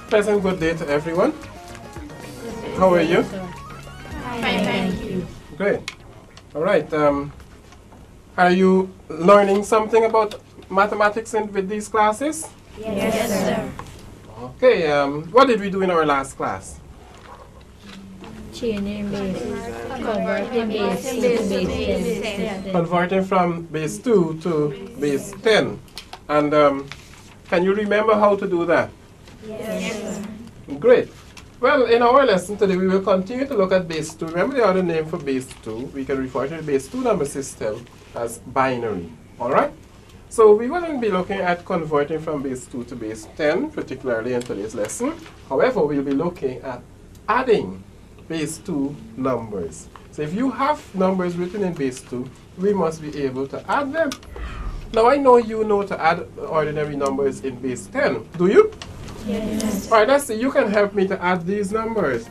Pleasant good day to everyone. How are you? Fine, thank you. Great. All right. Are you learning something about mathematics with these classes? Yes, sir. Okay. What did we do in our last class? Changing base, converting base to base 10. Converting from base 2 to base 10. And can you remember how to do that? Yes, sir. Great. Well, in our lesson today, we will continue to look at base 2. Remember the other name for base 2? We can refer to the base 2 number system as binary. All right? So we won't be looking at converting from base 2 to base 10, particularly in today's lesson. However, we'll be looking at adding base 2 numbers. So if you have numbers written in base 2, we must be able to add them. Now, I know you know to add ordinary numbers in base 10. Do you? Yes. All right, let's see. You can help me to add these numbers.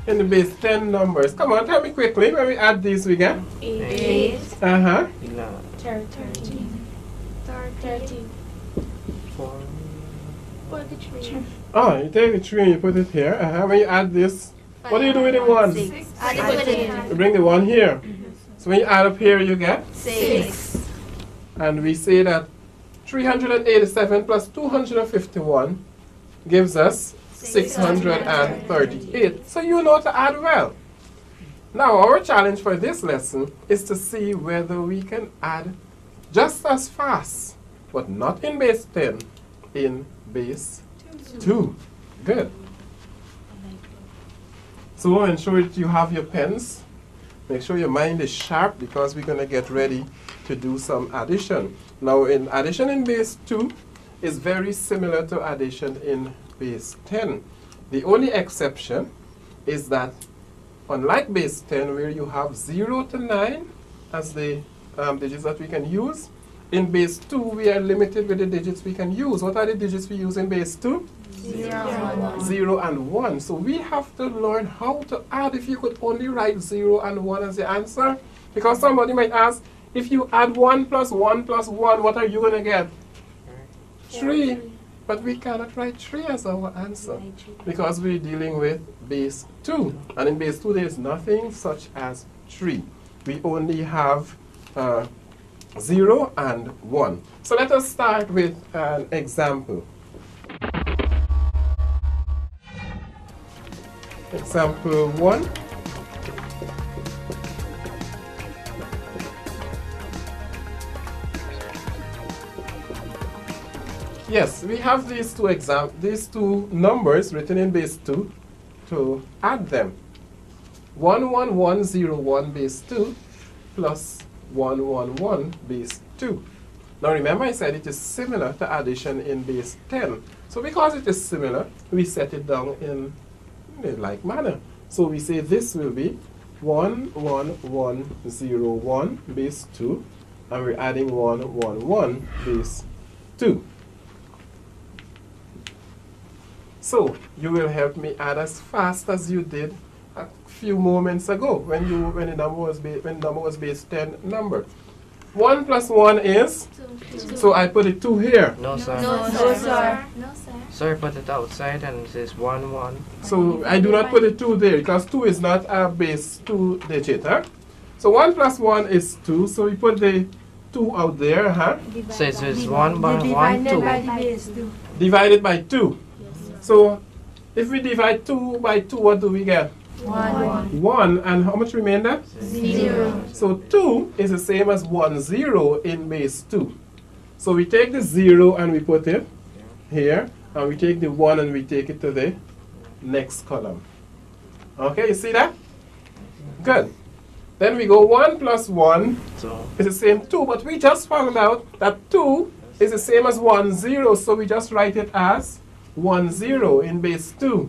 In the base 10 numbers. Come on, tell me quickly. When we add these, we get? 8, Uh-huh. 13, 43. Oh, you take the 3 and you put it here. Uh-huh. When you add this, what do you do with the 1? You bring the 1 here. So when you add up here, you get? 6. And we say that 387 plus 251 gives us 638. So you know to add well. Now our challenge for this lesson is to see whether we can add just as fast, but not in base 10, in base 2. Good. So ensure that you have your pens. Make sure your mind is sharp because we're going to get ready to do some addition. Now, in addition in base 2 is very similar to addition in base 10. The only exception is that unlike base 10 where you have 0 to 9 as the digits that we can use, in base 2 we are limited with the digits we can use. What are the digits we use in base 2? 0 and 1. So we have to learn how to add. If you could only write 0 and 1 as the answer, because somebody might ask, if you add 1 plus 1 plus 1, what are you going to get? 3. But we cannot write 3 as our answer because we're dealing with base 2. And in base 2 there is nothing such as 3. We only have 0 and 1. So let us start with an example. Example 1. Yes, we have these two numbers written in base 2 to add them. 11101 base 2 plus 111 base 2. Now remember I said it is similar to addition in base 10. So because it is similar, we set it down in a like manner. So we say this will be 11101 base 2 and we're adding 111 base 2. So you will help me add as fast as you did a few moments ago when the number was base 10 number. 1 plus 1 is? 2. So I put a 2 here. No, sir. No, sir. Sir, put it outside and it says 1, 1. So I do not put a 2 there because 2 is not a base 2 digit. Huh? So 1 plus 1 is 2. So we put the 2 out there. Huh? So it says 1 by 1, 2. Divided by 2. So if we divide 2 by 2, what do we get? 1. 1. And how much remainder? 0. So 2 is the same as 10 in base 2. So we take the 0 and we put it here. And we take the 1 and we take it to the next column. Okay, you see that? Good. Then we go 1 plus 1 is the same 2. But we just found out that 2 is the same as 10. So we just write it as 10 in base 2.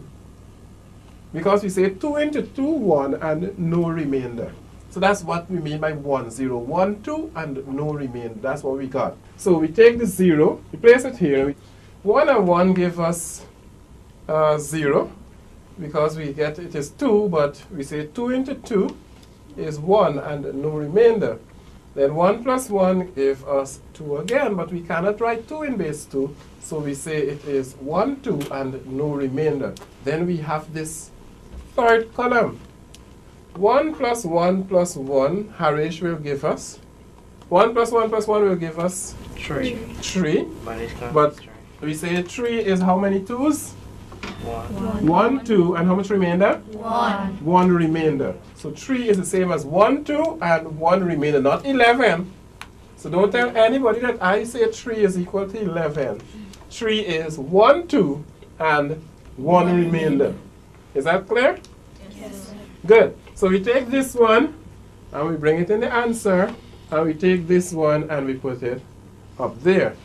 Because we say 2 into 2, 1 and no remainder. So that's what we mean by 1, 0, 1, 2 and no remainder. That's what we got. So we take the 0, we place it here. 1 and 1 give us 0 because we get it is 2, but we say 2 into 2 is 1 and no remainder. Then 1 plus 1 gives us 2 again, but we cannot write 2 in base 2, so we say it is 1, 2, and no remainder. Then we have this third column. 1 plus 1 plus 1, Harish will give us. 1 plus 1 plus 1 will give us 3. 3. But it's gonna But be 3. we say 3 is how many 2's? 1. 1, 2, and how much remainder? 1. 1 remainder. So 3 is the same as 1, 2, and 1 remainder, not 11. So don't tell anybody that I say 3 is equal to 11. 3 is 1, 2, and 1 remainder. Is that clear? Yes, sir. Good. So we take this one, and we bring it in the answer, and we take this one, and we put it up there.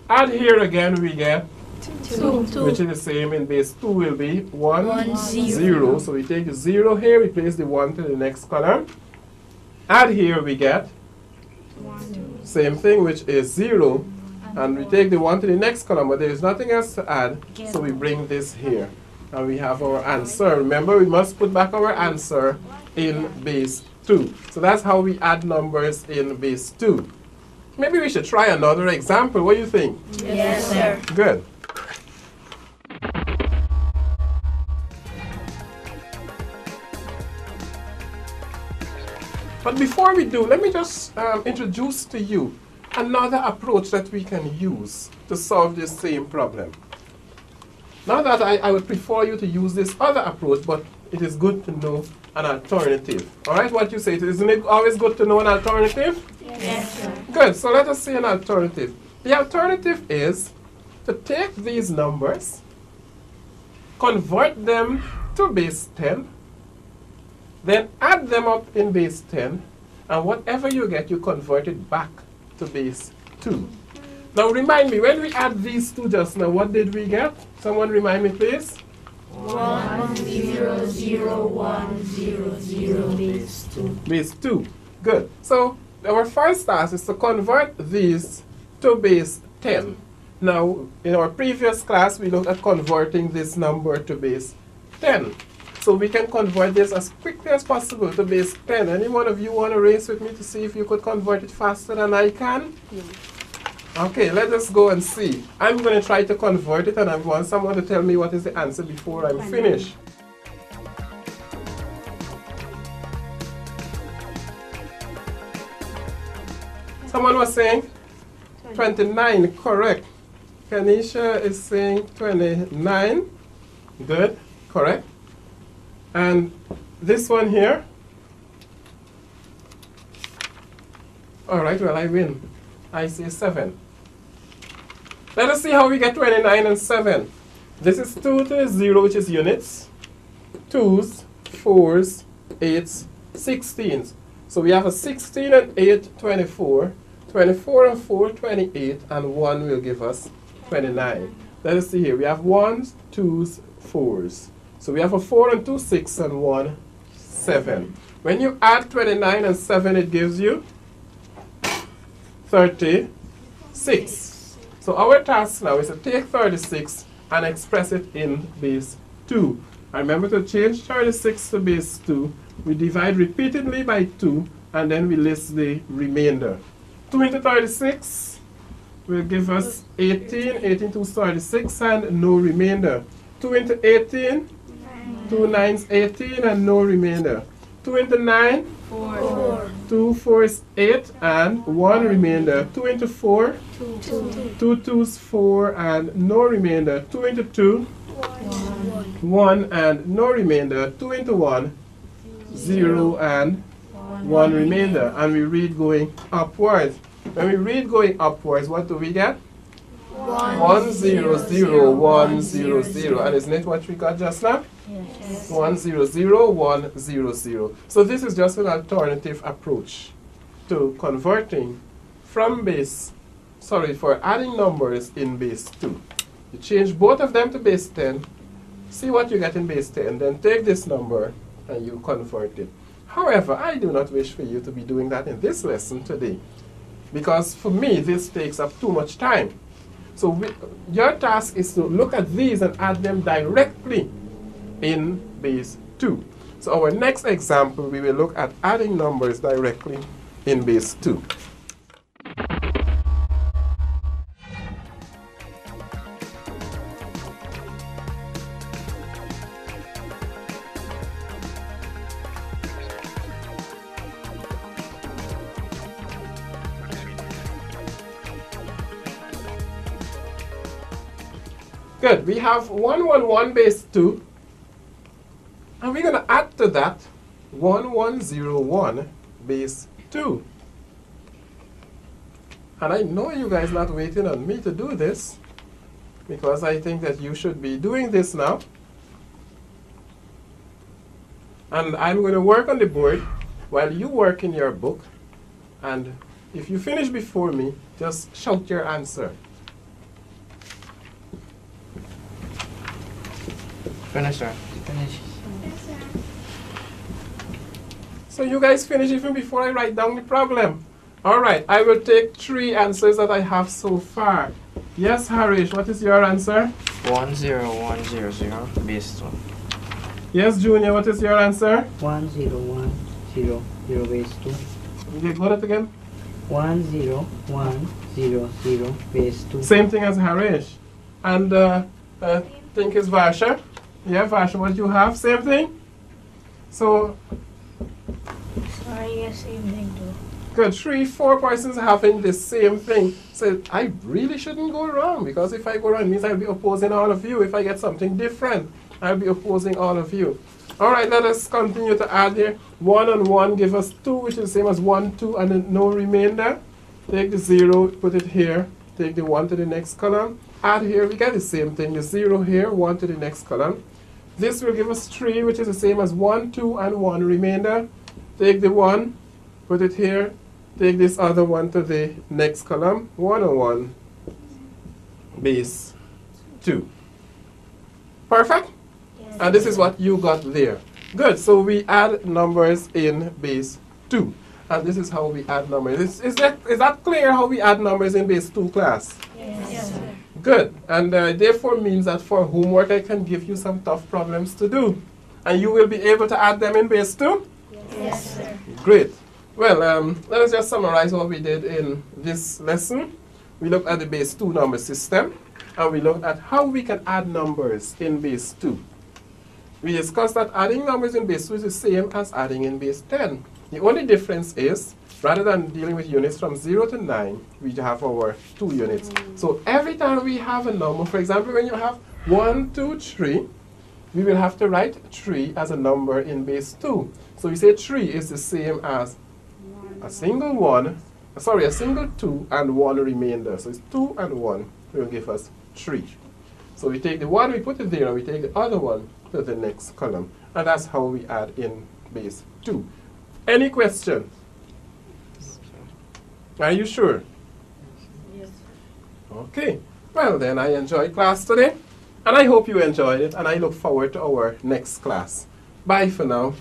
Add here again, we get 2. which is the same in base 2 will be 1, 1, 0. So we take the 0 here, we place the 1 to the next column. Add here we get same thing, which is 0. And we take the 1 to the next column, but there is nothing else to add. So we bring this here. And we have our answer. Remember, we must put back our answer in base 2. So that's how we add numbers in base 2. Maybe we should try another example. What do you think? Yes, sir. Good. But before we do, let me just introduce to you another approach that we can use to solve this same problem. Not that I would prefer you to use this other approach, but it is good to know an alternative. All right, what you say, isn't it always good to know an alternative? Yes, sir. Good, so let us see an alternative. The alternative is to take these numbers, convert them to base 10, then add them up in base 10, and whatever you get, you convert it back to base 2. Now remind me, when we add these two just now, what did we get? Someone remind me, please. 1, 0, 0, 1, 0, 0, base 2. Base 2. Good. So our first task is to convert these to base 10. Now, in our previous class, we looked at converting this number to base 10. So we can convert this as quickly as possible to base 10. Any one of you want to race with me to see if you could convert it faster than I can? Okay, let us go and see. I'm going to try to convert it, and I want someone to tell me what is the answer before I'm finished. Someone was saying 29, correct. Kanisha is saying 29. Good, correct. And this one here. All right, well, I win. I say 7. Let us see how we get 29 and 7. This is 2 to the 0, which is units. 2s, 4s, 8s, 16s. So we have a 16 and 8, 24. 24 and 4, 28. And 1 will give us 29. Let us see here. We have 1s, 2s, 4s. So we have a 4 and 2, 6, and 1, 7. When you add 29 and 7, it gives you 36. So our task now is to take 36 and express it in base 2. And remember, to change 36 to base 2, we divide repeatedly by 2, and then we list the remainder. 2 into 36 will give us 18. 18 to 36, and no remainder. 2 into 18, 2 9s 18, and no remainder. 2 into 9, 4. 2 4s 8, and 1 remainder. 2 into 4, 2 2s 4, and no remainder. 2 into 2, 1, and no remainder. 2 into 1, 0, and 1 remainder. And we read going upwards. When we read going upwards, what do we get? 1 0 0 1 0 0. And isn't it what we got just now? Yes. 1 0 0 1 0 0. So this is just an alternative approach to converting from base, for adding numbers in base 2. You change both of them to base 10, see what you get in base 10, then take this number and you convert it. However, I do not wish for you to be doing that in this lesson today, because for me this takes up too much time. So your task is to look at these and add them directly in base 2. So our next example, we will look at adding numbers directly in base 2. Good. We have 111 base 2. And we're going to add to that 1101 base 2. And I know you guys not waiting on me to do this, because I think that you should be doing this now. And I'm going to work on the board while you work in your book. And if you finish before me, just shout your answer. Finish, sir. Finish. So you guys finish even before I write down the problem. All right, I will take 3 answers that I have so far. Yes, Harish, what is your answer? 10100 base 2. Yes, Junior, what is your answer? 10100 base 2. Okay, got it again? 10100 base 2. Same thing as Harish. And I think it's Varsha. Yeah, Varsha, what do you have? Same thing? So, Sorry, yes, same thing too. good. 3-4 persons having the same thing. So I really shouldn't go wrong, because if I go wrong, it means I'll be opposing all of you. If I get something different, I'll be opposing all of you. All right, let us continue to add here. 1 and 1 give us 2, which is the same as 1, 2, and then no remainder. Take the 0, put it here. Take the 1 to the next column. Add here, we get the same thing. The 0 here, 1 to the next column. This will give us 3, which is the same as 1, 2, and 1 remainder. Take the 1, put it here. Take this other one to the next column. 101 base 2. Perfect? Yes. And this is what you got there. Good. So we add numbers in base 2. And this is how we add numbers. Is that clear how we add numbers in base 2, class? Yes, sir. Good. And therefore means that for homework I can give you some tough problems to do. And you will be able to add them in base 2? Yes, sir. Great. Well, let us just summarize what we did in this lesson. We looked at the base 2 number system, and we looked at how we can add numbers in base 2. We discussed that adding numbers in base 2 is the same as adding in base 10. The only difference is, rather than dealing with units from 0 to 9, we have our 2 units. So every time we have a number, for example, when you have 1, 2, 3, we will have to write 3 as a number in base 2. So we say 3 is the same as a single 2 and 1 remainder. So it's 2 and 1 will give us 3. So we take the 1, we put it there, and we take the other one to the next column. And that's how we add in base 2. Any question? Are you sure? Yes. Okay. Well then, I enjoyed class today, and I hope you enjoyed it, and I look forward to our next class. Bye for now.